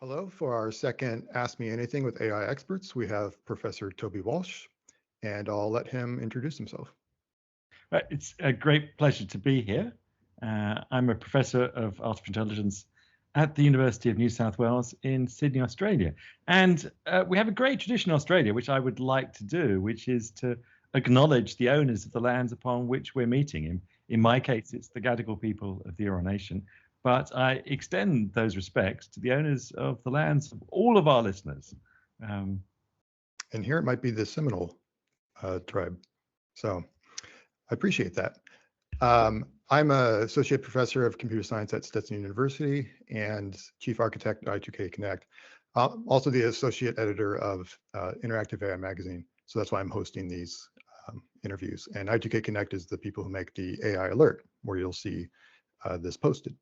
Hello. For our second Ask Me Anything with AI experts, we have Professor Toby Walsh, and I'll let him introduce himself. It's a great pleasure to be here. I'm a professor of artificial intelligence at the University of New South Wales in Sydney, Australia. And we have a great tradition in Australia, which I would like to do, which is to acknowledge the owners of the lands upon which we're meeting. In my case, it's the Gadigal people of the Eora Nation. But I extend those respects to the owners of the lands of all of our listeners. And here it might be the Seminole tribe. So I appreciate that. I'm an associate professor of computer science at Stetson University and chief architect at I2K Connect. Also the associate editor of Interactive AI Magazine. So that's why I'm hosting these interviews. And I2K Connect is the people who make the AI alert, where you'll see this posted.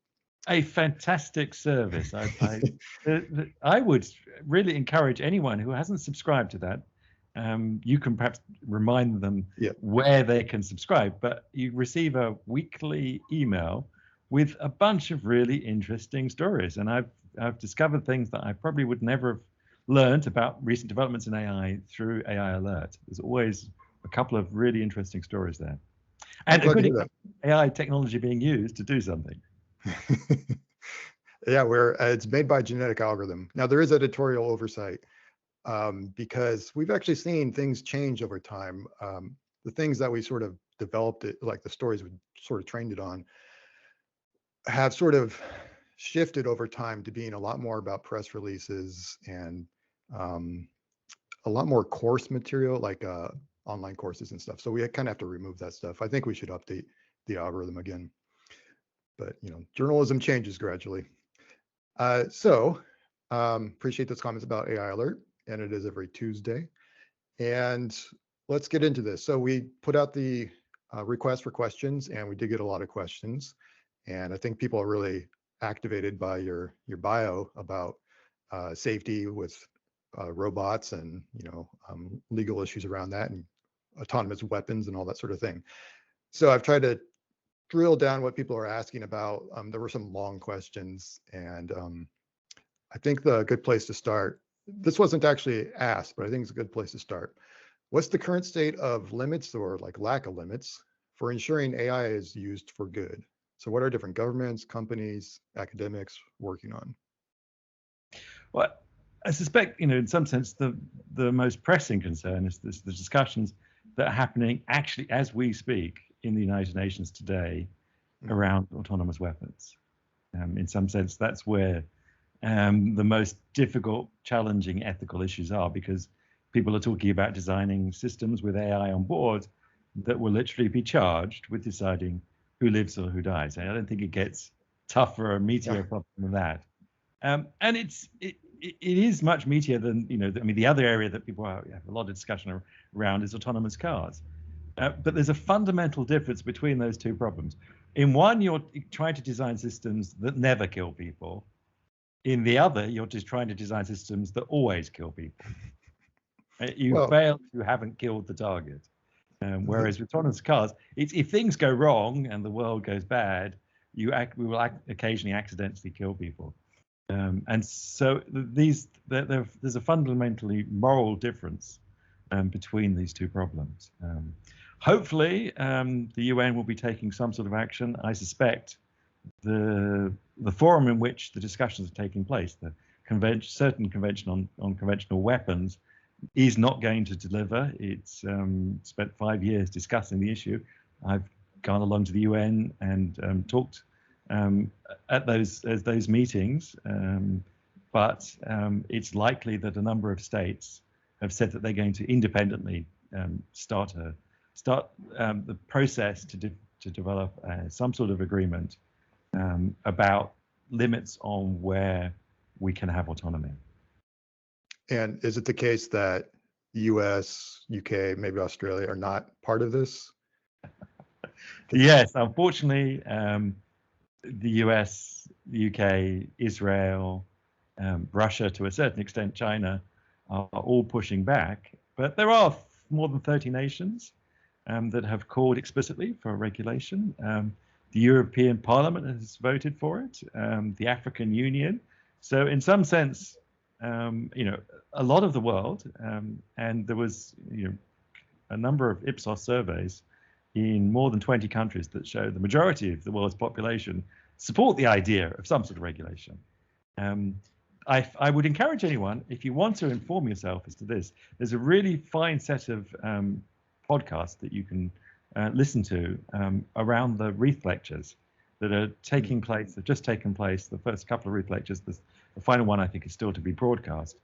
A fantastic service. I would really encourage anyone who hasn't subscribed to that. You can perhaps remind them where they can subscribe, but you receive a weekly email with a bunch of really interesting stories. And I've discovered things that I probably would never have learned about recent developments in AI through AI Alert. There's always a couple of really interesting stories there. And a good AI technology being used to do something. Yeah, it's made by a genetic algorithm. Now there is editorial oversight because we've actually seen things change over time. The things that we sort of developed it, like the stories we sort of trained it on, have sort of shifted over time to being a lot more about press releases and a lot more course material, like online courses and stuff. So we kind of have to remove that stuff. I think we should update the algorithm again. But journalism changes gradually. Appreciate those comments about AI Alert, and it is every Tuesday. And let's get into this. So we put out the request for questions, and we did get a lot of questions. And I think people are really activated by your bio about safety with robots and legal issues around that, and autonomous weapons and all that sort of thing. So I've tried to drill down what people are asking about. There were some long questions, and I think the good place to start, this wasn't actually asked, but I think it's a good place to start. What's the current state of limits, or like lack of limits, for ensuring AI is used for good? So what are different governments, companies, academics working on? Well, I suspect, in some sense, the most pressing concern is the discussions that are happening actually as we speak in the United Nations today around autonomous weapons. In some sense, that's where the most difficult, challenging ethical issues are, because people are talking about designing systems with AI on board that will literally be charged with deciding who lives or who dies. And I don't think it gets tougher or meatier problem than that. And it is much meatier than, the other area that people have a lot of discussion around is autonomous cars. But there's a fundamental difference between those two problems. In one, you're trying to design systems that never kill people. In the other, you're just trying to design systems that always kill people. You fail if you haven't killed the target. Whereas with autonomous cars, if things go wrong and the world goes bad, we will occasionally accidentally kill people. And so there's a fundamentally moral difference between these two problems. Hopefully, the UN will be taking some sort of action. I suspect the forum in which the discussions are taking place, the certain convention on conventional weapons, is not going to deliver. It's spent 5 years discussing the issue. I've gone along to the UN and talked at those meetings, but it's likely that a number of states have said that they're going to independently start the process to develop some sort of agreement about limits on where we can have autonomy. And is it the case that the US, UK, maybe Australia are not part of this? Yes, unfortunately, the US, the UK, Israel, Russia, to a certain extent, China, are all pushing back. But there are more than 30 nations that have called explicitly for regulation. The European Parliament has voted for it. The African Union So in some sense, a lot of the world, and there was a number of Ipsos surveys in more than 20 countries that show the majority of the world's population support the idea of some sort of regulation. I would encourage anyone, if you want to inform yourself as to this, there's a really fine set of podcasts that you can listen to around the Reith lectures that are taking place, have just taken place, the first couple of Reith lectures. The final one, I think, is still to be broadcast.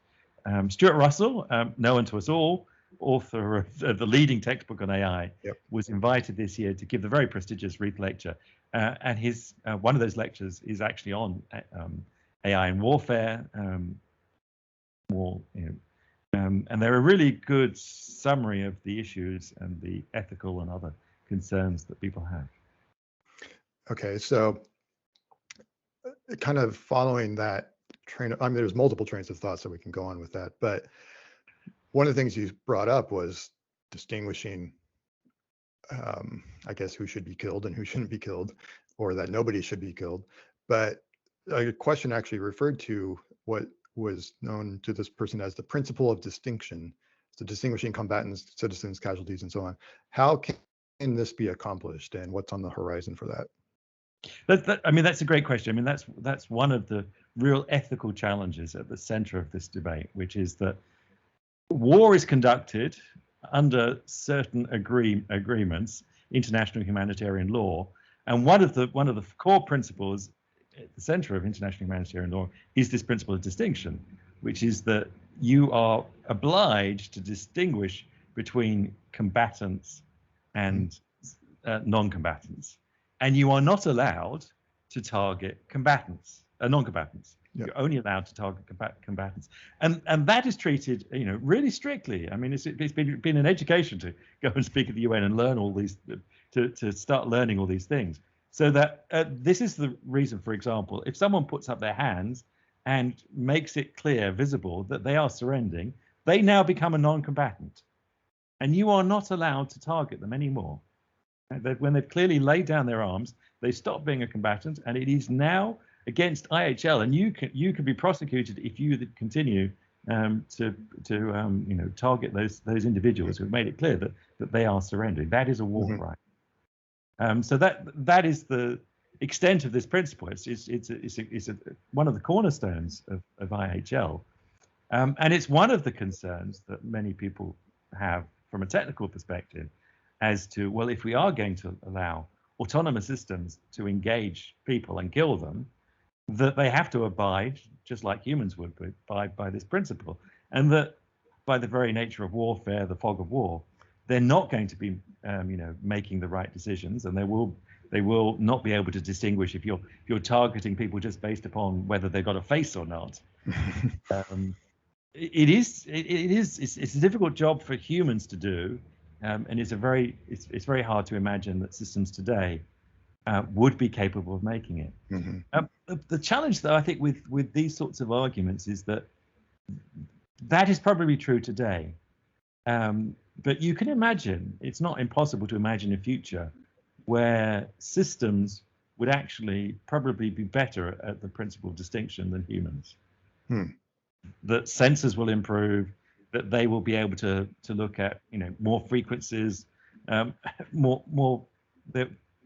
Stuart Russell, known to us all, author of the leading textbook on AI, Yep. was invited this year to give the very prestigious Reith lecture. And his one of those lectures is actually on AI and warfare. And they're a really good summary of the issues and the ethical and other concerns that people have. Okay, so kind of following that train, I mean, there's multiple trains of thought, so we can go on with that. But one of the things you brought up was distinguishing, I guess, who should be killed and who shouldn't be killed, or that nobody should be killed. But a question actually referred to what was known to this person as the principle of distinction, so distinguishing combatants, citizens, casualties, and so on. How can this be accomplished, and what's on the horizon for that? I mean, that's a great question. I mean, that's one of the real ethical challenges at the center of this debate, which is that war is conducted under certain agreements, international humanitarian law, and one of the core principles at the center of international humanitarian law is this principle of distinction, which is that you are obliged to distinguish between combatants and non-combatants, and you are not allowed to target non-combatants. Yep. You're only allowed to target combatants, and that is treated, really strictly. I mean, it's been an education to go and speak at the UN and learn all these, to start learning all these things. So that this is the reason, for example, if someone puts up their hands and makes it clear, visible, that they are surrendering, they now become a non-combatant, and you are not allowed to target them anymore. When they've clearly laid down their arms, they stop being a combatant, and it is now against IHL, and you can be prosecuted if you continue to target those individuals who've made it clear that they are surrendering. That is a war crime. So that is the extent of this principle. It's one of the cornerstones of IHL, and it's one of the concerns that many people have from a technical perspective as to, well, if we are going to allow autonomous systems to engage people and kill them, that they have to abide, just like humans would, by this principle, and that by the very nature of warfare, the fog of war, they're not going to be, making the right decisions, and they will not be able to distinguish if you're targeting people just based upon whether they've got a face or not. It's a difficult job for humans to do, and it's very hard to imagine that systems today would be capable of making it. Mm-hmm. The challenge, though, I think with these sorts of arguments is that is probably true today. But you can imagine, it's not impossible to imagine a future where systems would actually probably be better at the principle of distinction than humans. That sensors will improve, that they will be able to look at more frequencies, they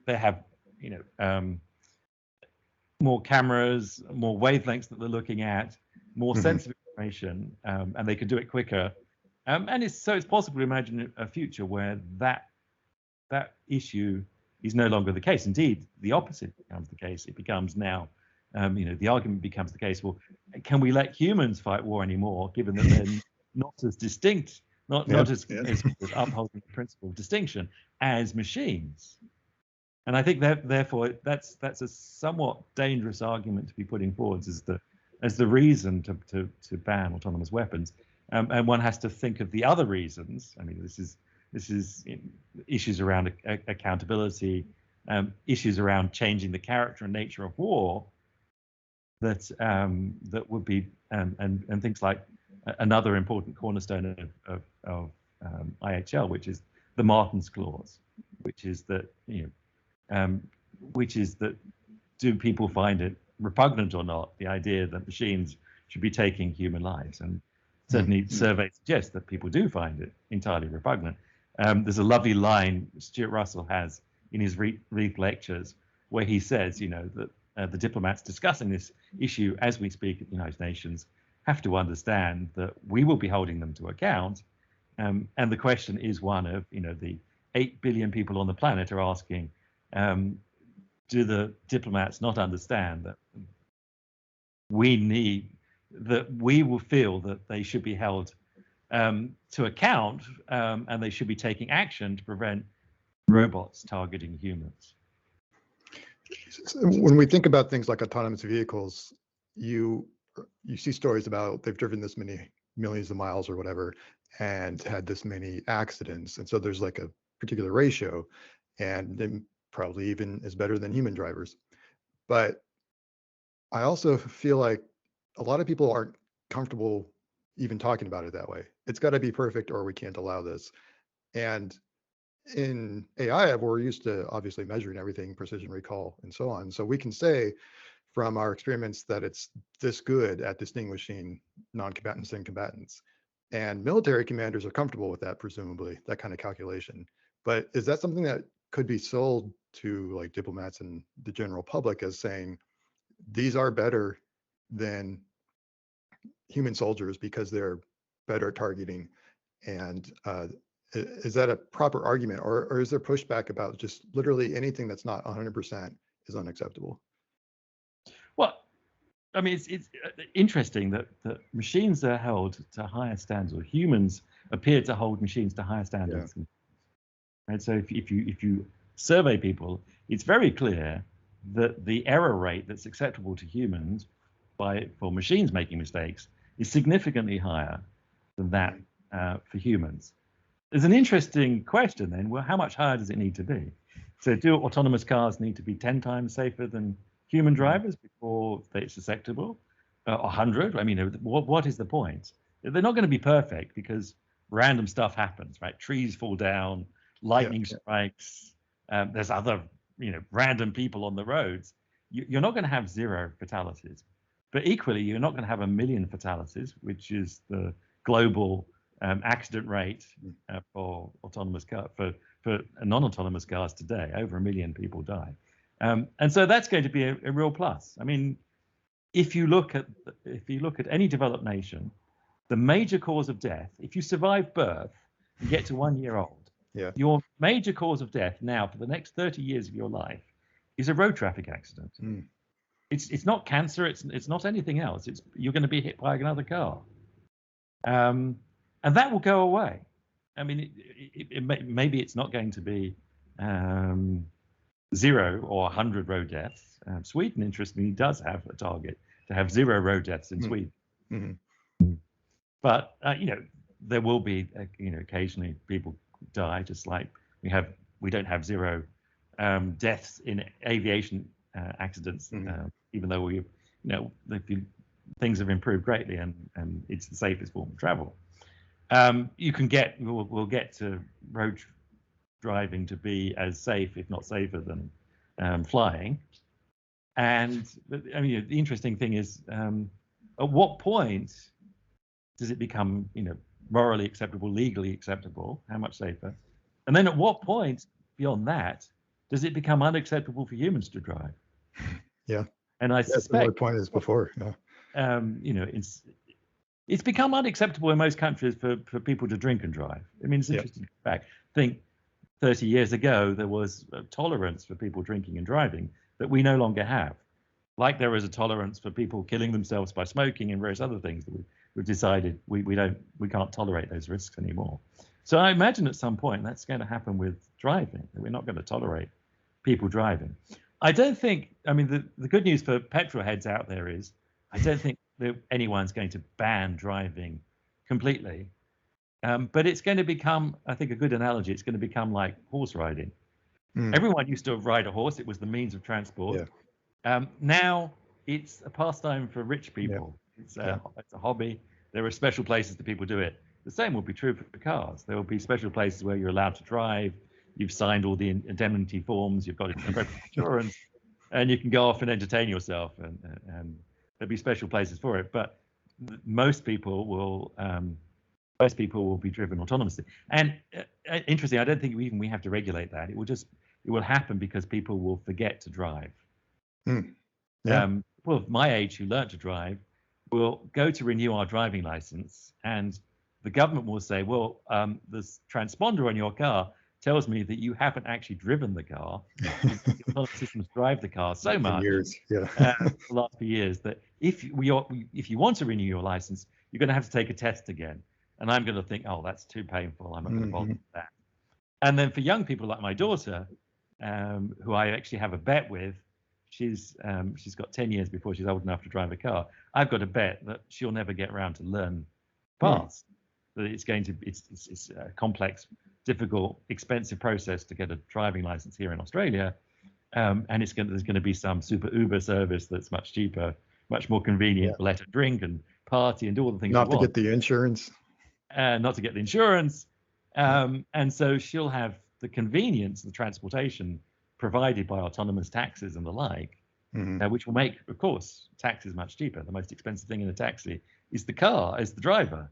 have more cameras, more wavelengths that they're looking at, more sensitive information, and they could do it quicker. And it's possible to imagine a future where that issue is no longer the case. Indeed, the opposite becomes the case. It becomes now, the argument becomes the case, well, can we let humans fight war anymore, given that they're not as distinct, not as upholding the principle of distinction as machines? And I think that therefore that's a somewhat dangerous argument to be putting forward as the reason to ban autonomous weapons. And one has to think of the other reasons. I mean, this is issues around accountability, issues around changing the character and nature of war. That would be and things like another important cornerstone of IHL, which is the Martin's Clause, which is that do people find it repugnant or not, the idea that machines should be taking human lives. And certainly surveys suggest that people do find it entirely repugnant. There's a lovely line Stuart Russell has in his Reef lectures where he says, that the diplomats discussing this issue as we speak at the United Nations have to understand that we will be holding them to account. And the question is one of, the 8 billion people on the planet are asking, do the diplomats not understand that we will feel that they should be held to account, and they should be taking action to prevent robots targeting humans? When we think about things like autonomous vehicles, you see stories about they've driven this many millions of miles or whatever and had this many accidents, and so there's like a particular ratio, and it probably even is better than human drivers. But I also feel like a lot of people aren't comfortable even talking about it that way. It's got to be perfect or we can't allow this. And in AI, we're used to obviously measuring everything, precision recall and so on. So we can say from our experiments that it's this good at distinguishing non-combatants and combatants. And military commanders are comfortable with that, presumably, that kind of calculation. But is that something that could be sold to like diplomats and the general public as saying, these are better than human soldiers because they're better at targeting? And is that a proper argument, or is there pushback about just literally anything that's not 100% is unacceptable? Well, I mean, it's interesting that machines are held to higher standards, or humans appear to hold machines to higher standards. Yeah. Right. So if you survey people, it's very clear that the error rate that's acceptable to humans for machines making mistakes is significantly higher than that for humans. There's an interesting question then. Well, how much higher does it need to be? So do autonomous cars need to be 10 times safer than human drivers before it's acceptable? 100? I mean, what is the point? They're not going to be perfect because random stuff happens, right? Trees fall down, lightning strikes. There's other, random people on the roads. You're not going to have 0 fatalities, but equally, you're not going to have 1 million fatalities, which is the global accident rate for autonomous car for non-autonomous cars today. Over 1 million people die, and so that's going to be a real plus. I mean, if you look at any developed nation, the major cause of death, if you survive birth and get to 1 year old, your major cause of death now for the next 30 years of your life is a road traffic accident. It's not cancer. It's not anything else. You're going to be hit by another car. And that will go away. I mean, maybe it's not going to be 0 or 100 road deaths. Sweden, interestingly, does have a target to have 0 road deaths in Sweden. Mm-hmm. But there will be occasionally people die, just like we don't have 0 deaths in aviation accidents, even though things have improved greatly and it's the safest form of travel. We'll get to road driving to be as safe, if not safer, than flying. And I mean, the interesting thing is, at what point does it become, morally acceptable, legally acceptable? How much safer? And then at what point beyond that does it become unacceptable for humans to drive? Yeah. And I suspect the point is before. Yeah. It's become unacceptable in most countries for people to drink and drive. I mean, it's interesting fact. I think 30 years ago, there was a tolerance for people drinking and driving that we no longer have. Like there is a tolerance for people killing themselves by smoking and various other things that we've decided we can't tolerate those risks anymore. So I imagine at some point that's going to happen with driving, that we're not going to tolerate people driving. I don't think, I mean, the good news for petrol heads out there is, I don't think that anyone's going to ban driving completely. But it's going to become, I think a good analogy, it's going to become like horse riding. Everyone used to ride a horse. It was the means of transport. Now it's a pastime for rich people. It's a hobby. There are special places that people do it. The same will be true for cars. There will be special places where you're allowed to drive. You've signed all the indemnity forms. You've got insurance. and you can go off and entertain yourself, and there'll be special places for it. But most people will be driven autonomously. And interesting, I don't think we have to regulate that. It will happen because people will forget to drive. Yeah. Well, my age who learned to drive will go to renew our driving license, and the government will say, well, this transponder on your car tells me that you haven't actually driven the car. The autonomous systems drive the car so much years, yeah. the last few years that if you want to renew your license, you're going to have to take a test again. And I'm going to think, oh, that's too painful. I'm not going to bother with that. And then for young people like my daughter, who I actually have a bet with, she's got 10 years before she's old enough to drive a car. I've got a bet that she'll never get around to learn fast. That it's a complex, difficult, expensive process to get a driving license here in Australia, and there's going to be some super Uber service that's much cheaper, much more convenient, let her drink and party and do all the things. Not to get the insurance. Not to get the insurance, and so she'll have the convenience, the transportation provided by autonomous taxis and the like, which will make, of course, taxis much cheaper. The most expensive thing in a taxi is the car, is the driver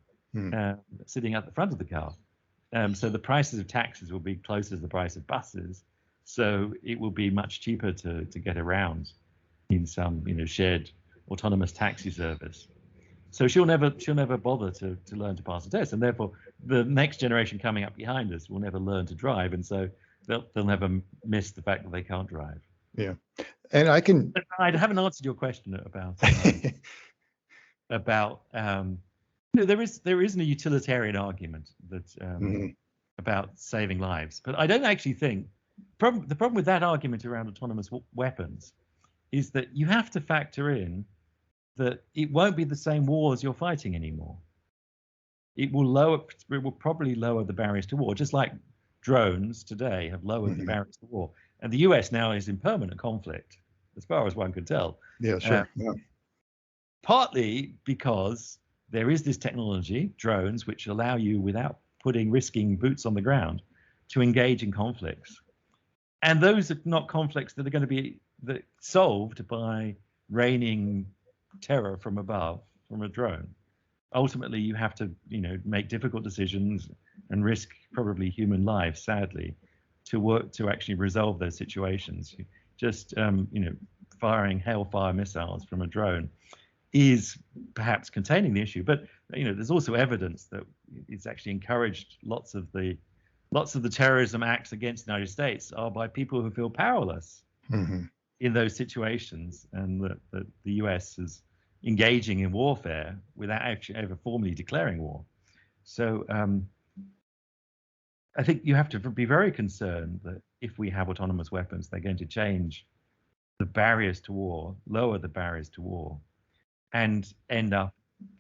sitting at the front of the car. So the prices of taxis will be closer to the price of buses. So it will be much cheaper to get around in some shared autonomous taxi service. So she'll never bother to learn to pass a test, and therefore the next generation coming up behind us will never learn to drive, and so they'll never miss the fact that they can't drive. Yeah, and I haven't answered your question about there isn't a utilitarian argument that about saving lives, but I don't actually think the problem with that argument around autonomous weapons is that you have to factor in that it won't be the same wars you're fighting anymore. It will probably lower the barriers to war, just like drones today have lowered the barriers to war. And the US now is in permanent conflict, as far as one can tell. Yeah, sure. Partly because there is this technology, drones, which allow you, without risking boots on the ground, to engage in conflicts. And those are not conflicts that are going to be solved by raining terror from above from a drone. Ultimately, you have to make difficult decisions and risk probably human lives, sadly, to work to actually resolve those situations. Just firing hellfire missiles from a drone is perhaps containing the issue, but there's also evidence that it's actually encouraged lots of the terrorism acts against the United States are by people who feel powerless in those situations, and that the US is engaging in warfare without actually ever formally declaring war. So I think you have to be very concerned that if we have autonomous weapons, they're going to change the barriers to war, lower the barriers to war, and end up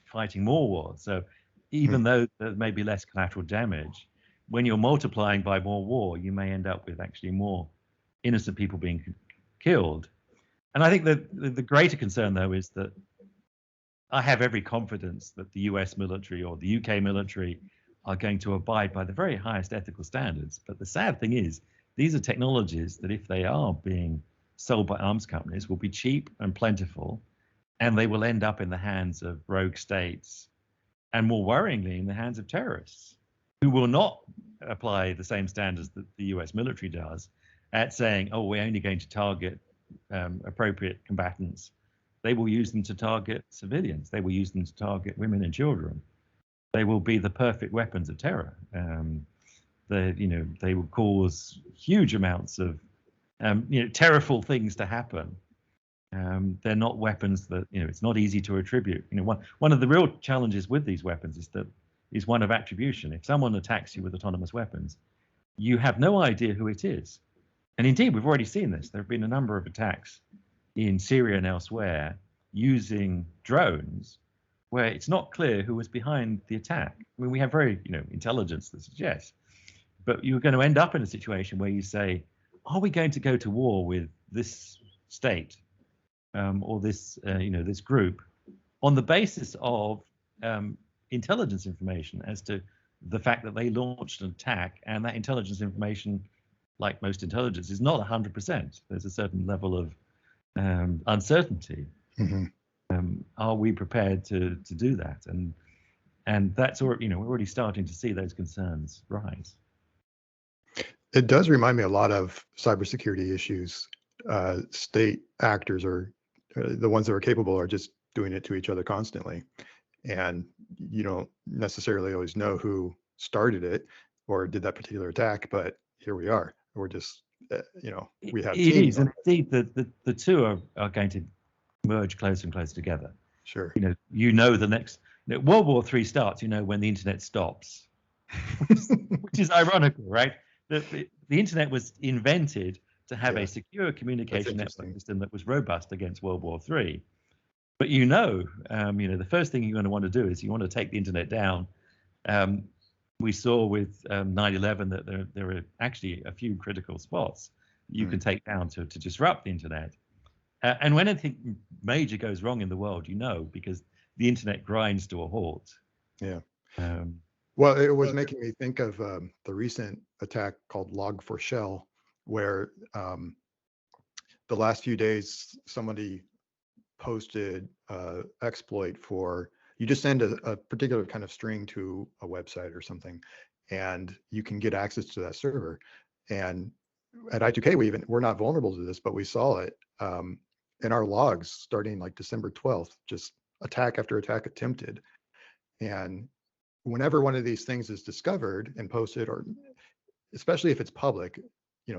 fighting more wars. So even though there may be less collateral damage, when you're multiplying by more war, you may end up with actually more innocent people being killed. And I think that the greater concern, though, is that I have every confidence that the US military or the UK military are going to abide by the very highest ethical standards. But the sad thing is, these are technologies that, if they are being sold by arms companies, will be cheap and plentiful, and they will end up in the hands of rogue states, and more worryingly, in the hands of terrorists, who will not apply the same standards that the US military does at saying, oh, we're only going to target appropriate combatants. They will use them to target civilians. They will use them to target women and children. They will be the perfect weapons of terror. They will cause huge amounts of terrible things to happen. They're not weapons that it's not easy to attribute. One of the real challenges with these weapons is one of attribution. If someone attacks you with autonomous weapons, you have no idea who it is. And indeed, we've already seen this. There have been a number of attacks in Syria and elsewhere using drones where it's not clear who was behind the attack. I mean, we have very intelligence that suggests, but you're going to end up in a situation where you say, are we going to go to war with this state or this this group on the basis of intelligence information as to the fact that they launched an attack, and that intelligence information, like most intelligence, is not 100%. There's a certain level of uncertainty. Mhm. Are we prepared to do that? And that's already, we're already starting to see those concerns rise. It does remind me a lot of cybersecurity issues. State actors are the ones that are capable are just doing it to each other constantly. And you don't necessarily always know who started it or did that particular attack, but here we are. We're just, we have It teams is, on and this. indeed the two are going to merge closer and closer together. Sure. The next World War III starts, when the internet stops, which is ironical, right? The internet was invented to have Yeah, a secure communication network interesting. system that was robust against World War III. But the first thing you're going to want to do is you want to take the internet down. We saw with 9/11 that there are actually a few critical spots you can take down to disrupt the internet. And when anything major goes wrong in the world, because the internet grinds to a halt. Yeah. Um, Well, it was making me think of the recent attack called Log4Shell, where the last few days somebody posted exploit for you just send a particular kind of string to a website or something, and you can get access to that server. And at I2K, we're not vulnerable to this, but we saw it in our logs starting like December 12th, just attack after attack attempted. And whenever one of these things is discovered and posted, or especially if it's public,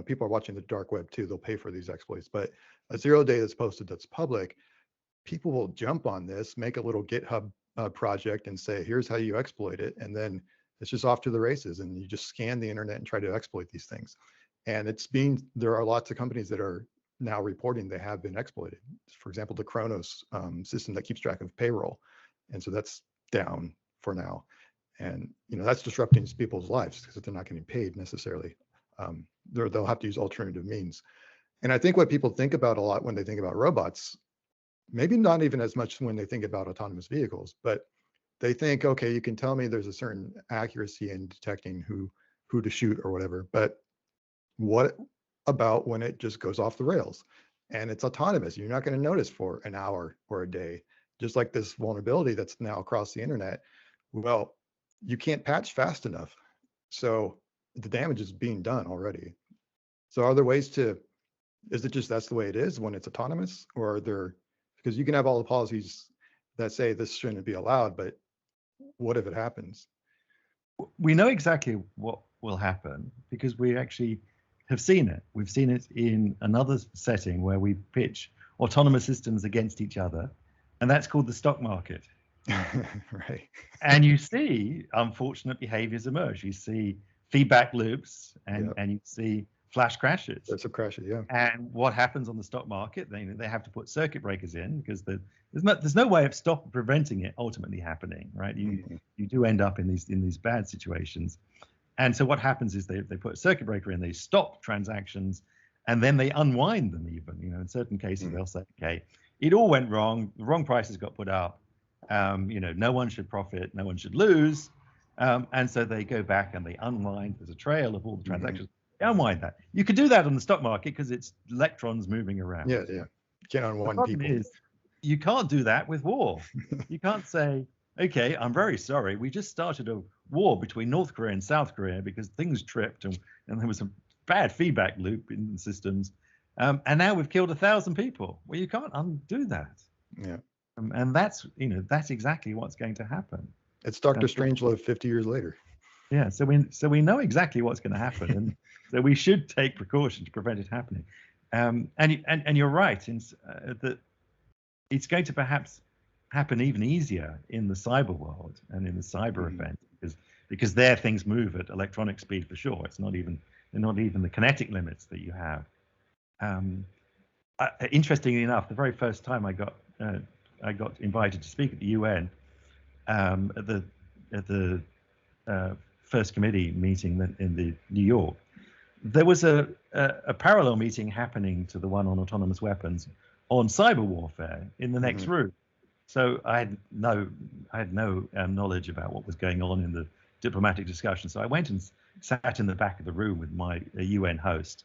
people are watching the dark web too, they'll pay for these exploits. But a 0-day that's posted that's public, people will jump on this, make a little GitHub project and say, here's how you exploit it. And then it's just off to the races, and you just scan the internet and try to exploit these things. And there are lots of companies that are now reporting they have been exploited. For example, the Kronos system that keeps track of payroll. And so that's down for now. And that's disrupting people's lives because they're not getting paid necessarily. They'll have to use alternative means. And I think what people think about a lot when they think about robots, maybe not even as much when they think about autonomous vehicles, but they think, okay, you can tell me there's a certain accuracy in detecting who to shoot or whatever, but what about when it just goes off the rails and it's autonomous? You're not going to notice for an hour or a day, just like this vulnerability that's now across the internet. Well, you can't patch fast enough, so the damage is being done already. So are there ways is it just that's the way it is when it's autonomous, or are there, because you can have all the policies that say this shouldn't be allowed, but what if it happens? we know exactly what will happen because we actually have seen it. We've seen it in another setting where we pitch autonomous systems against each other, and that's called the stock market. Right. And you see unfortunate behaviors emerge. You see feedback loops, and you see flash crashes. There's some crashes, yeah. And what happens on the stock market? They have to put circuit breakers in because there's no way of preventing it ultimately happening, right? You do end up in these bad situations. And so what happens is they put a circuit breaker in, they stop transactions, and then they unwind them even. In certain cases, they'll say, okay, it all went wrong, the wrong prices got put up, no one should profit, no one should lose. And so they go back and they unwind, there's a trail of all the transactions, they unwind that. You could do that on the stock market because it's electrons moving around. Yeah. You can't unwind people. Is, you can't do that with war. You can't say, okay, I'm very sorry, we just started a war between North Korea and South Korea because things tripped and there was a bad feedback loop in the systems, and now we've killed 1,000 people. Well, you can't undo that. Yeah. And that's exactly what's going to happen. It's Dr. Strangelove 50 years later. Yeah, so we know exactly what's going to happen, and so we should take precaution to prevent it happening. And you're right that it's going to perhaps happen even easier in the cyber world and in the cyber event because there things move at electronic speed for sure. They're not even the kinetic limits that you have. Interestingly enough, the very first time I got invited to speak at the UN at the first committee meeting in the New York, there was a parallel meeting happening to the one on autonomous weapons on cyber warfare in the next room. So I had no knowledge about what was going on in the diplomatic discussion. So I went and sat in the back of the room with my UN host,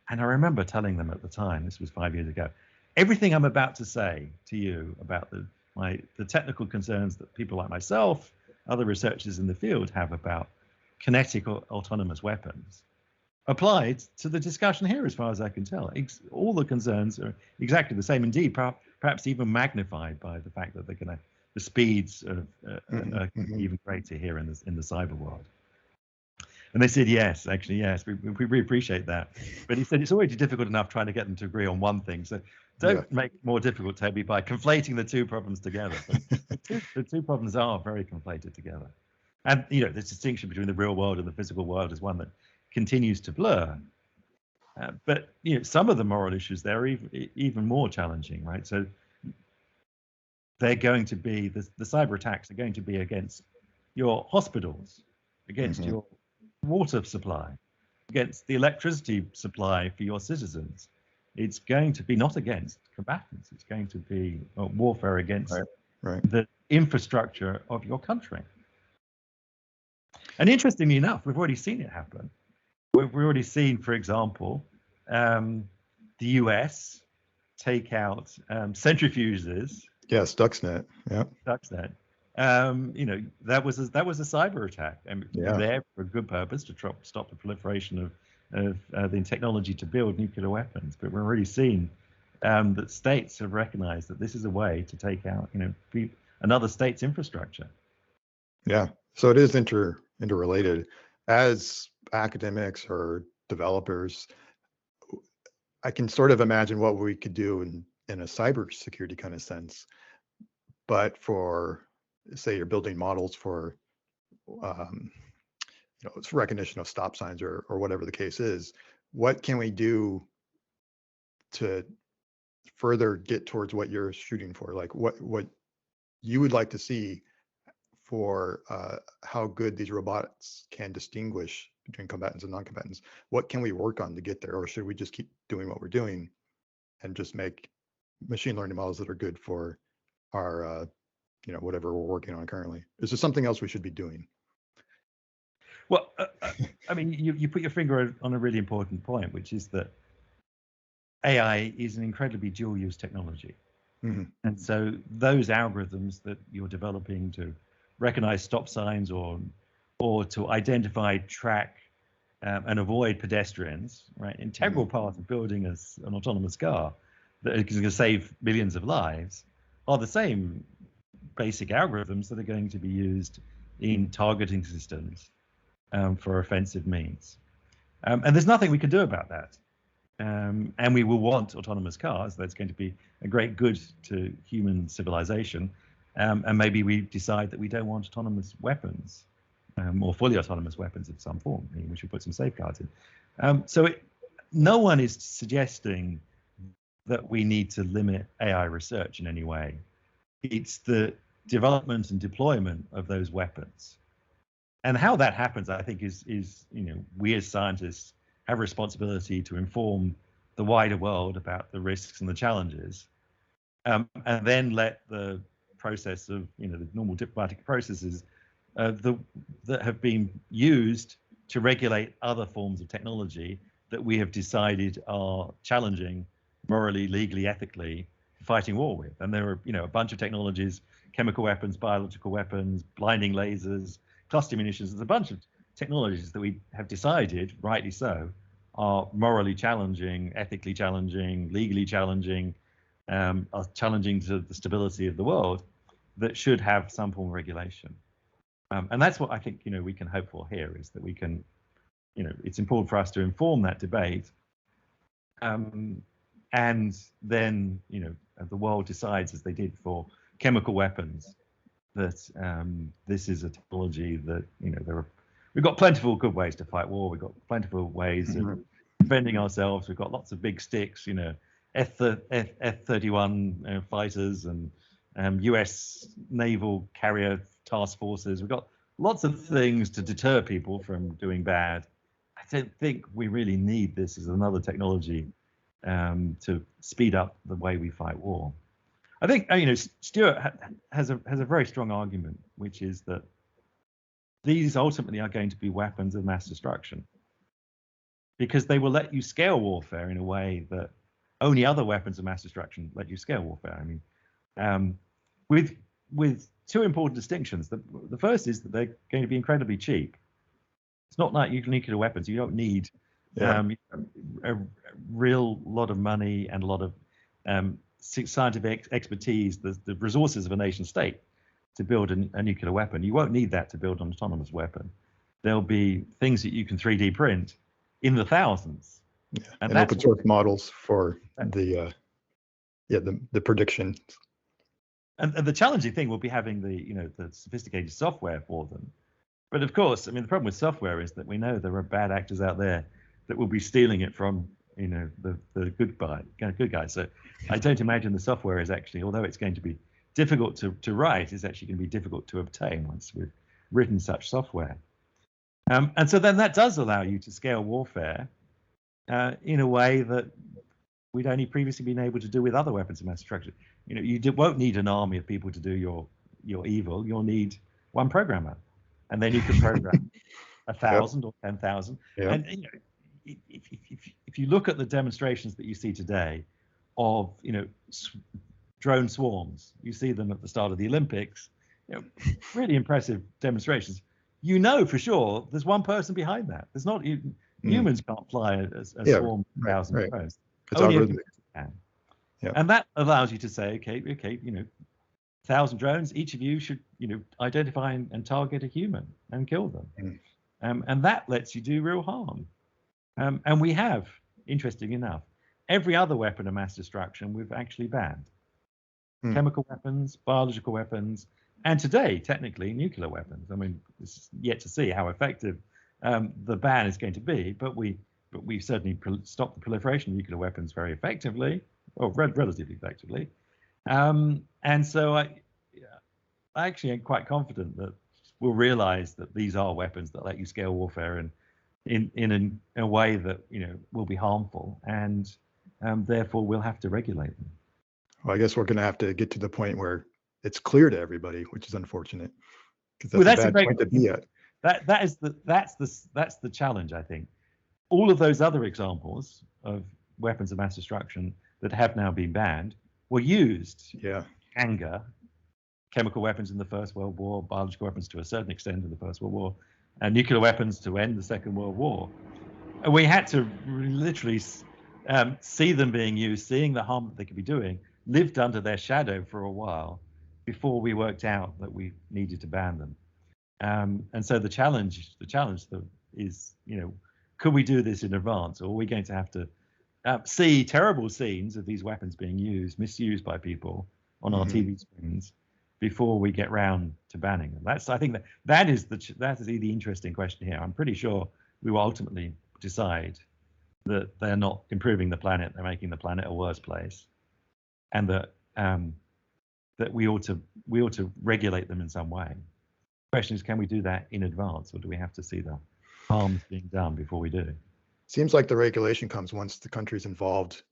and I remember telling them at the time, this was 5 years ago, everything I'm about to say to you about the technical concerns that people like myself, other researchers in the field have about kinetic or autonomous weapons applied to the discussion here, as far as I can tell. All the concerns are exactly the same. Indeed, perhaps even magnified by the fact that the speeds are even greater here in the cyber world. And they said, yes, actually, yes, we really appreciate that. But he said it's already difficult enough trying to get them to agree on one thing. So don't make it more difficult, Toby, by conflating the two problems together. The two problems are very conflated together. And, the distinction between the real world and the physical world is one that continues to blur. But, some of the moral issues there are even more challenging, right? So they're going to be, the cyber attacks are going to be against your hospitals, against your water supply, against the electricity supply for your citizens. It's going to be not against combatants. It's going to be warfare against the infrastructure of your country. And interestingly enough, we've already seen it happen. We've already seen, for example, the US take out centrifuges. Yes, Stuxnet. Yeah. Stuxnet. That was a cyber attack, and there for a good purpose to stop the proliferation of the technology to build nuclear weapons. But we're already seeing that states have recognized that this is a way to take out, another state's infrastructure. Yeah. So it is interrelated. As academics or developers, I can sort of imagine what we could do in a cybersecurity kind of sense. But for, say, you're building models for, it's recognition of stop signs or whatever the case is, what can we do to further get towards what you're shooting for? Like what you would like to see for how good these robots can distinguish between combatants and non-combatants. What can we work on to get there? Or should we just keep doing what we're doing and just make machine learning models that are good for our, whatever we're working on currently? Is there something else we should be doing? Well, I mean, you put your finger on a really important point, which is that AI is an incredibly dual-use technology. And so those algorithms that you're developing to recognize stop signs or to identify, track, and avoid pedestrians, right? Integral part of building an autonomous car that is going to save millions of lives are the same basic algorithms that are going to be used in targeting systems for offensive means. And there's nothing we can do about that. And we will want autonomous cars. That's going to be a great good to human civilization. And maybe we decide that we don't want autonomous weapons or fully autonomous weapons of some form. We should put some safeguards in. No one is suggesting that we need to limit AI research in any way. It's the development and deployment of those weapons. And how that happens, I think, is we as scientists have a responsibility to inform the wider world about the risks and the challenges, and then let the process of the normal diplomatic processes that have been used to regulate other forms of technology that we have decided are challenging morally, legally, ethically, fighting war with. And there are a bunch of technologies: chemical weapons, biological weapons, blinding lasers, cluster munitions. There's a bunch of technologies that we have decided, rightly so, are morally challenging, ethically challenging, legally challenging, are challenging to the stability of the world, that should have some form of regulation. And that's what I think we can hope for here, is that we can, it's important for us to inform that debate, and then the world decides, as they did for chemical weapons, that this is a technology that we've got plentiful good ways to fight war. We've got plentiful ways of defending ourselves. We've got lots of big sticks, F-31 fighters and US naval carrier task forces. We've got lots of things to deter people from doing bad. I don't think we really need this as another technology to speed up the way we fight war. I think Stuart has a very strong argument, which is that these ultimately are going to be weapons of mass destruction, because they will let you scale warfare in a way that only other weapons of mass destruction let you scale warfare. I mean, with two important distinctions. The first is that they're going to be incredibly cheap. It's not like nuclear weapons. You don't need a real lot of money and a lot of scientific expertise, the resources of a nation state to build a nuclear weapon. You won't need that to build an autonomous weapon. There'll be things that you can 3D print in the thousands. Yeah. And open source models for the predictions. And the challenging thing will be having the sophisticated software for them. But of course, I mean, the problem with software is that we know there are bad actors out there that will be stealing it from the good guys. So I don't imagine the software is actually, although it's going to be difficult to write, is actually going to be difficult to obtain once we've written such software. And so then that does allow you to scale warfare in a way that we'd only previously been able to do with other weapons of mass destruction. You won't need an army of people to do your evil. You'll need one programmer, and then you can program 1,000 or 10,000. Yep. And if you look at the demonstrations that you see today of drone swarms, you see them at the start of the Olympics. Really impressive demonstrations. For sure there's one person behind that. There's not humans can't fly a swarm of 1,000 drones. It's algorithmic. Yep. And that allows you to say, okay, 1,000 drones, each of you should, identify and target a human and kill them. And that lets you do real harm. And we have, interesting enough, every other weapon of mass destruction we've actually banned. Chemical weapons, biological weapons, and today, technically, nuclear weapons. I mean, it's yet to see how effective the ban is going to be, but we've certainly stopped the proliferation of nuclear weapons very effectively, or relatively effectively. And so I actually am quite confident that we'll realize that these are weapons that let you scale warfare in a way that will be harmful, and therefore we'll have to regulate them. Well, I guess we're going to have to get to the point where it's clear to everybody, which is unfortunate, because that's a bad point to be at. That's the challenge, I think. All of those other examples of weapons of mass destruction that have now been banned were used. Anger, chemical weapons in the First World War, biological weapons to a certain extent in the First World War, and nuclear weapons to end the Second World War. And we had to literally see them being used, seeing the harm that they could be doing, lived under their shadow for a while before we worked out that we needed to ban them. And so the challenge is, could we do this in advance, or are we going to have to see terrible scenes of these weapons being misused by people on our TV screens before we get round to banning them? I think that is the interesting question here. I'm pretty sure we will ultimately decide that they're not improving the planet; they're making the planet a worse place, and that we ought to regulate them in some way. The question is, can we do that in advance, or do we have to see the harms being done before we do? Seems like the regulation comes once the countries involved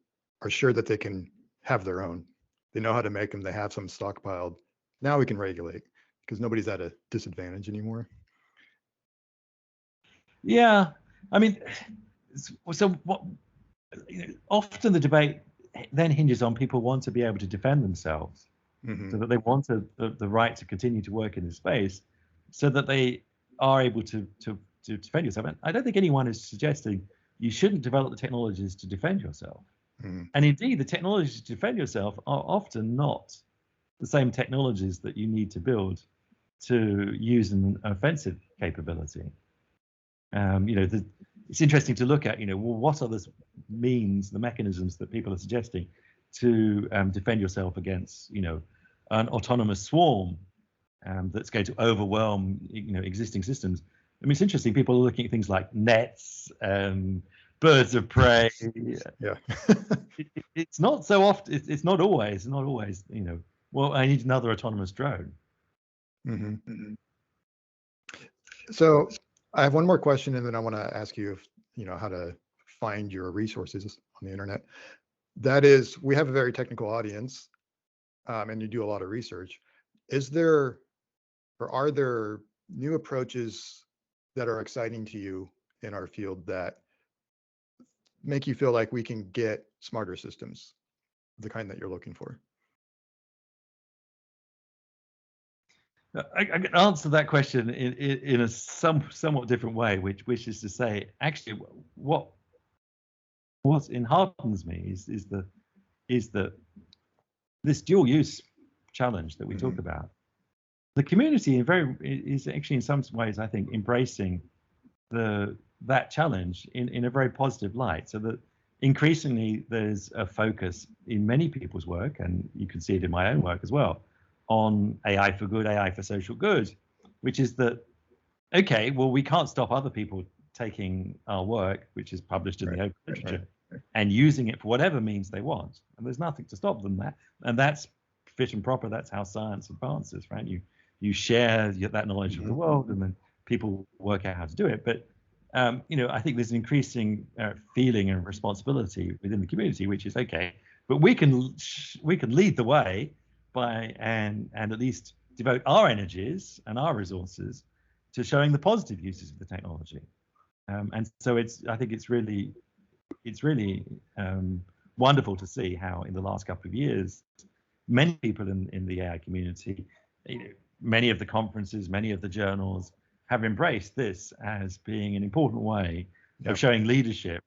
are sure that they can have their own. They know how to make them. They have some stockpiled. Now we can regulate because nobody's at a disadvantage anymore. Yeah, I mean, so what? Often the debate then hinges on people want to be able to defend themselves, so that they want the right to continue to work in this space, so that they are able to defend yourself. And I don't think anyone is suggesting you shouldn't develop the technologies to defend yourself. And indeed, the technologies to defend yourself are often not the same technologies that you need to build to use an offensive capability. It's interesting to look at, what are the mechanisms that people are suggesting to defend yourself against, an autonomous swarm that's going to overwhelm, existing systems. I mean, it's interesting. People are looking at things like nets, birds of prey. Yeah. It's not so often. It's not always. Well, I need another autonomous drone. So I have one more question, and then I want to ask you how to find your resources on the internet. That is, we have a very technical audience, and you do a lot of research. Is there, or are there new approaches that are exciting to you in our field that make you feel like we can get smarter systems, the kind that you're looking for? I can answer that question in a somewhat different way, which is to say, actually, what enheartens me is the this dual use challenge that we talk about. The community is actually in some ways, I think, embracing that challenge in a very positive light. So that increasingly there's a focus in many people's work, and you can see it in my own work as well, on AI for good, AI for social good, which is that, okay, well, we can't stop other people taking our work, which is published in the open literature, and using it for whatever means they want. And there's nothing to stop them that. And that's fit and proper. That's how science advances, right? You share that knowledge of the world, and then people work out how to do it. But I think there's an increasing feeling and responsibility within the community, which is okay. But we can lead the way by and at least devote our energies and our resources to showing the positive uses of the technology. And so I think it's really wonderful to see how in the last couple of years, many people in the AI community, many of the conferences, many of the journals have embraced this as being an important way of showing leadership.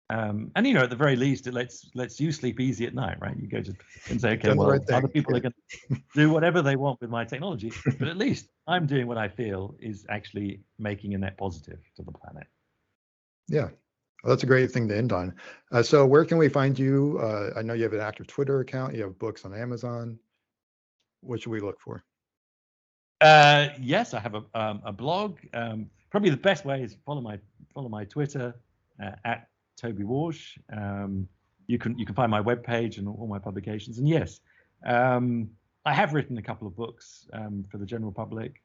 And at the very least, it lets you sleep easy at night, right? You go to and say, okay, well, other people are going to do whatever they want with my technology, but at least I'm doing what I feel is actually making a net positive to the planet. Yeah, well, that's a great thing to end on. So where can we find you? I know you have an active Twitter account. You have books on Amazon. What should we look for? Yes, I have a blog. Probably the best way is follow my Twitter at Toby Walsh. You can find my webpage and all my publications. And yes, I have written a couple of books for the general public.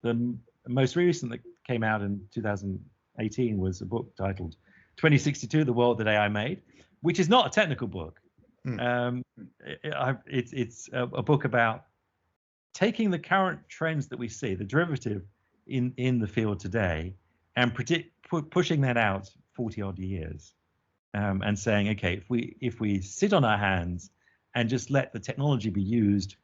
The most recent that came out in 2018 was a book titled 2062: The World That AI Made, which is not a technical book. It's a book about taking the current trends that we see, the derivative in the field today, and pushing that out 40 odd years, and saying, okay, if we sit on our hands and just let the technology be used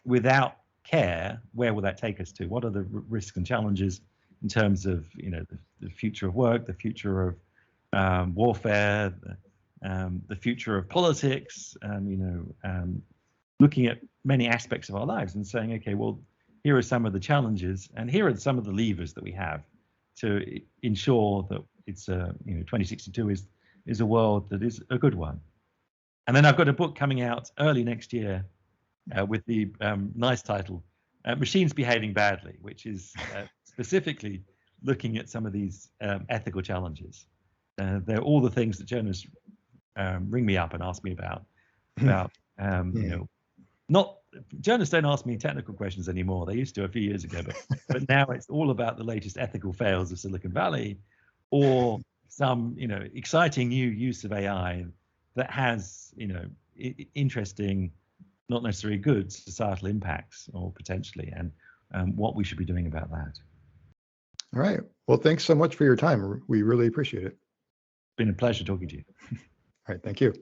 without care, where will that take us to? What are the risks and challenges in terms of the future of work, the future of warfare, the future of politics, looking at many aspects of our lives and saying, okay, well, here are some of the challenges, and here are some of the levers that we have to ensure that it's 2062 is a world that is a good one. And then I've got a book coming out early next year with the nice title, Machines Behaving Badly, which is specifically looking at some of these ethical challenges. They're all the things that journalists ring me up and ask me about not journalists don't ask me technical questions anymore. They used to a few years ago, but now it's all about the latest ethical fails of Silicon Valley, or some exciting new use of AI that has interesting, not necessarily good societal impacts or potentially, and what we should be doing about that. All right. Well, thanks so much for your time. We really appreciate it. It's been a pleasure talking to you. All right. Thank you.